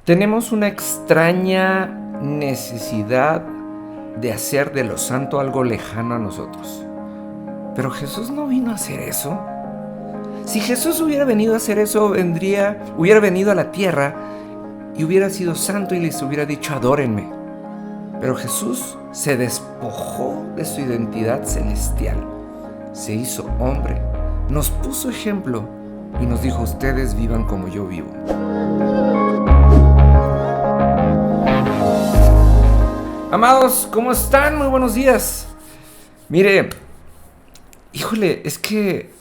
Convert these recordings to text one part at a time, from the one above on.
Tenemos una extraña necesidad de hacer de lo santo algo lejano a nosotros. Pero Jesús no vino a hacer eso. Si Jesús hubiera venido a hacer eso, hubiera venido a la tierra y hubiera sido santo y les hubiera dicho: adórenme. Pero Jesús se despojó de su identidad celestial, se hizo hombre, nos puso ejemplo y nos dijo: ustedes vivan como yo vivo. Amados, ¿cómo están? Muy buenos días. Mire, híjole, es que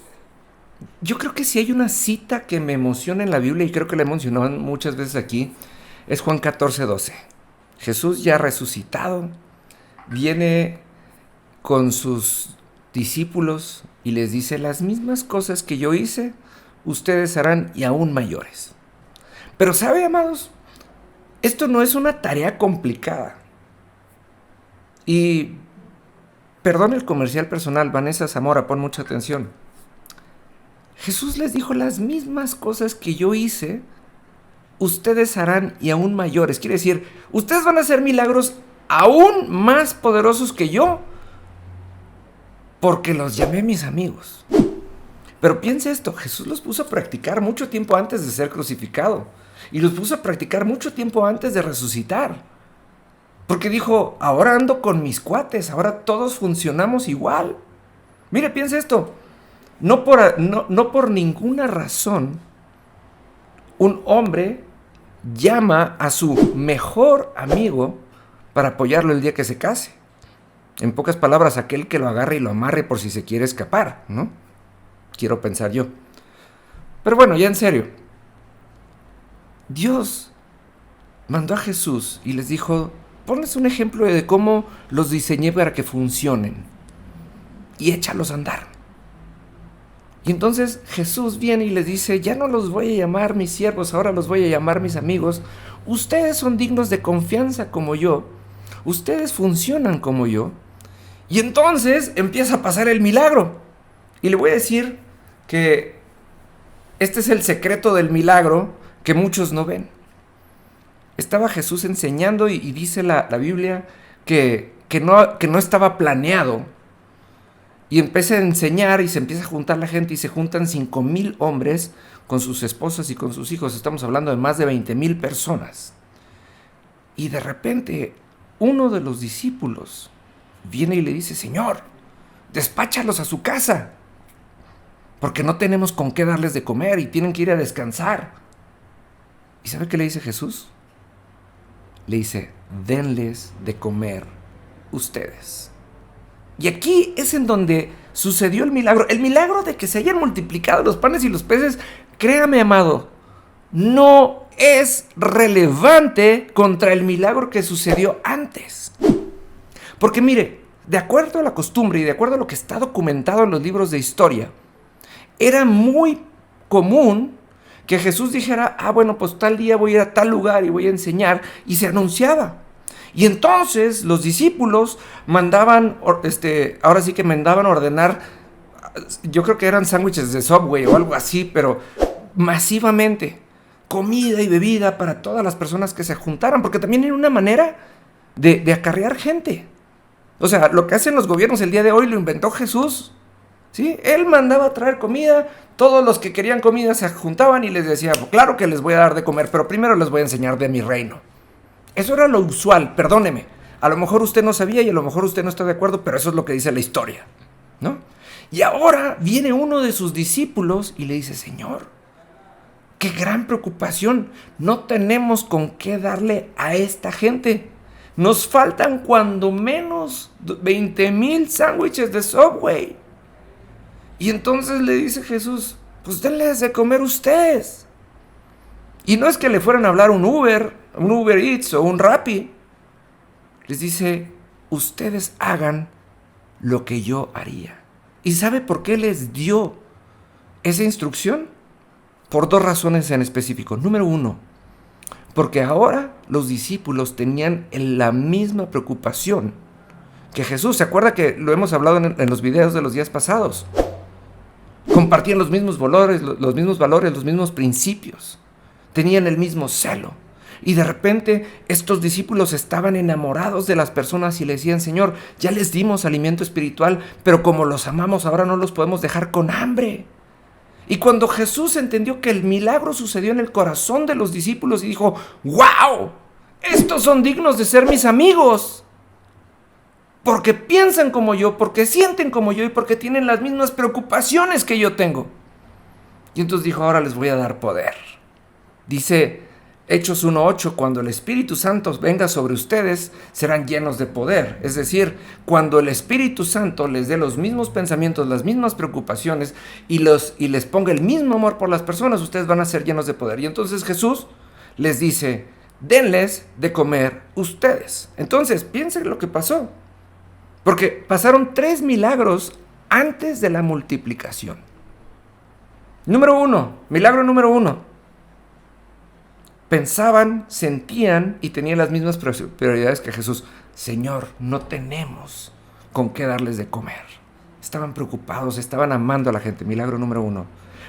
yo creo que si hay una cita que me emociona en la Biblia, y creo que la he mencionado muchas veces aquí, es Juan 14:12. Jesús, ya resucitado, viene con sus discípulos y les dice: las mismas cosas que yo hice, ustedes harán, y aún mayores. Pero ¿sabe, amados? Esto no es una tarea complicada. Y perdón el comercial personal, Vanessa Zamora, pon mucha atención. Jesús les dijo: las mismas cosas que yo hice, ustedes harán, y aún mayores. Quiere decir, ustedes van a hacer milagros aún más poderosos que yo, porque los llamé mis amigos. Pero piense esto: Jesús los puso a practicar mucho tiempo antes de ser crucificado, y los puso a practicar mucho tiempo antes de resucitar. Porque dijo: ahora ando con mis cuates, ahora todos funcionamos igual. Mire, piense esto: no por ninguna razón un hombre llama a su mejor amigo para apoyarlo el día que se case. En pocas palabras, aquel que lo agarre y lo amarre por si se quiere escapar, ¿no? Quiero pensar yo. Pero bueno, ya en serio. Dios mandó a Jesús y les dijo: ponles un ejemplo de cómo los diseñé para que funcionen, y échalos a andar. Y entonces Jesús viene y les dice: ya no los voy a llamar mis siervos, ahora los voy a llamar mis amigos. Ustedes son dignos de confianza como yo. Ustedes funcionan como yo. Y entonces empieza a pasar el milagro. Y le voy a decir que este es el secreto del milagro que muchos no ven. Estaba Jesús enseñando y dice la Biblia que no estaba planeado. Y empieza a enseñar y se empieza a juntar la gente, y se juntan 5,000 hombres con sus esposas y con sus hijos. Estamos hablando de más de 20,000 personas. Y de repente uno de los discípulos viene y le dice: Señor, despáchalos a su casa, porque no tenemos con qué darles de comer y tienen que ir a descansar. ¿Y sabe qué le dice Jesús? Le dice: denles de comer ustedes. Y aquí es en donde sucedió el milagro. El milagro de que se hayan multiplicado los panes y los peces, créame, amado, no es relevante contra el milagro que sucedió antes. Porque mire, de acuerdo a la costumbre y de acuerdo a lo que está documentado en los libros de historia, era muy común que Jesús dijera: bueno, pues tal día voy a ir a tal lugar y voy a enseñar, y se anunciaba. Y entonces los discípulos mandaban ordenar, yo creo que eran sándwiches de Subway o algo así, pero masivamente, comida y bebida para todas las personas que se juntaran, porque también era una manera de acarrear gente. O sea, lo que hacen los gobiernos el día de hoy lo inventó Jesús, ¿sí? Él mandaba a traer comida, todos los que querían comida se juntaban y les decía: claro que les voy a dar de comer, pero primero les voy a enseñar de mi reino. Eso era lo usual, perdóneme. A lo mejor usted no sabía y a lo mejor usted no está de acuerdo, pero eso es lo que dice la historia, ¿no? Y ahora viene uno de sus discípulos y le dice: Señor, qué gran preocupación, no tenemos con qué darle a esta gente. Nos faltan cuando menos 20,000 sándwiches de Subway. Y entonces le dice Jesús: pues denles de comer ustedes. Y no es que le fueran a hablar un Uber Eats o un Rappi. Les dice: ustedes hagan lo que yo haría. ¿Y sabe por qué les dio esa instrucción? Por 2 razones en específico. Número 1, porque ahora los discípulos tenían la misma preocupación que Jesús. ¿Se acuerda que lo hemos hablado en los videos de los días pasados? Compartían los mismos valores, los mismos principios. Tenían el mismo celo. Y de repente estos discípulos estaban enamorados de las personas y le decían, Señor, ya les dimos alimento espiritual, pero como los amamos ahora no los podemos dejar con hambre. Y cuando Jesús entendió que el milagro sucedió en el corazón de los discípulos y dijo, ¡wow! Estos son dignos de ser mis amigos. Porque piensan como yo, porque sienten como yo y porque tienen las mismas preocupaciones que yo tengo. Y entonces dijo, ahora les voy a dar poder. Dice Hechos 1:8, cuando el Espíritu Santo venga sobre ustedes, serán llenos de poder. Es decir, cuando el Espíritu Santo les dé los mismos pensamientos, las mismas preocupaciones y les ponga el mismo amor por las personas, ustedes van a ser llenos de poder. Y entonces Jesús les dice, denles de comer ustedes. Entonces, piensen lo que pasó. Porque pasaron 3 milagros antes de la multiplicación. Milagro número 1. Pensaban, sentían y tenían las mismas prioridades que Jesús. Señor, no tenemos con qué darles de comer. Estaban preocupados, estaban amando a la gente. Milagro número 1.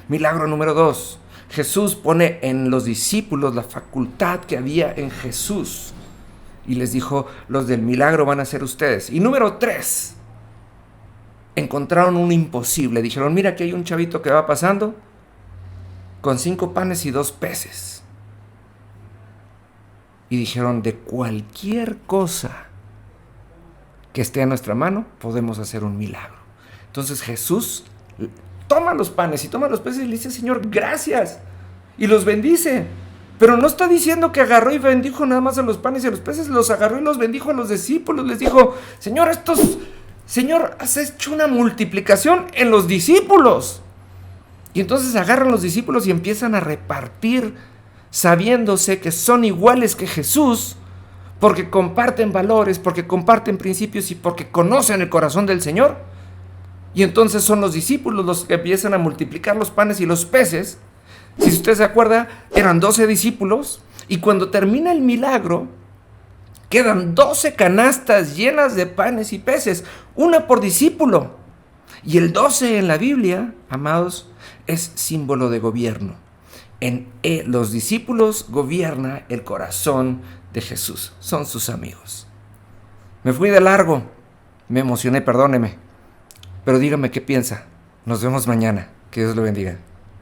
Milagro número 2. Jesús pone en los discípulos la facultad que había en Jesús. Y les dijo, los del milagro van a ser ustedes. Y número 3. Encontraron un imposible. Dijeron, mira, aquí hay un chavito que va pasando con 5 panes y 2 peces. Y dijeron, de cualquier cosa que esté a nuestra mano, podemos hacer un milagro. Entonces Jesús toma los panes y toma los peces y le dice, Señor, gracias. Y los bendice. Pero no está diciendo que agarró y bendijo nada más a los panes y a los peces. Los agarró y los bendijo a los discípulos. Les dijo, Señor, has hecho una multiplicación en los discípulos. Y entonces agarran los discípulos y empiezan a repartir, sabiéndose que son iguales que Jesús, porque comparten valores, porque comparten principios y porque conocen el corazón del Señor. Y entonces son los discípulos los que empiezan a multiplicar los panes y los peces. Si usted se acuerda, eran 12 discípulos y cuando termina el milagro, quedan 12 canastas llenas de panes y peces, una por discípulo. Y el 12 en la Biblia, amados, es símbolo de gobierno. En los discípulos gobierna el corazón de Jesús. Son sus amigos. Me fui de largo. Me emocioné, perdóneme. Pero dígame qué piensa. Nos vemos mañana. Que Dios lo bendiga.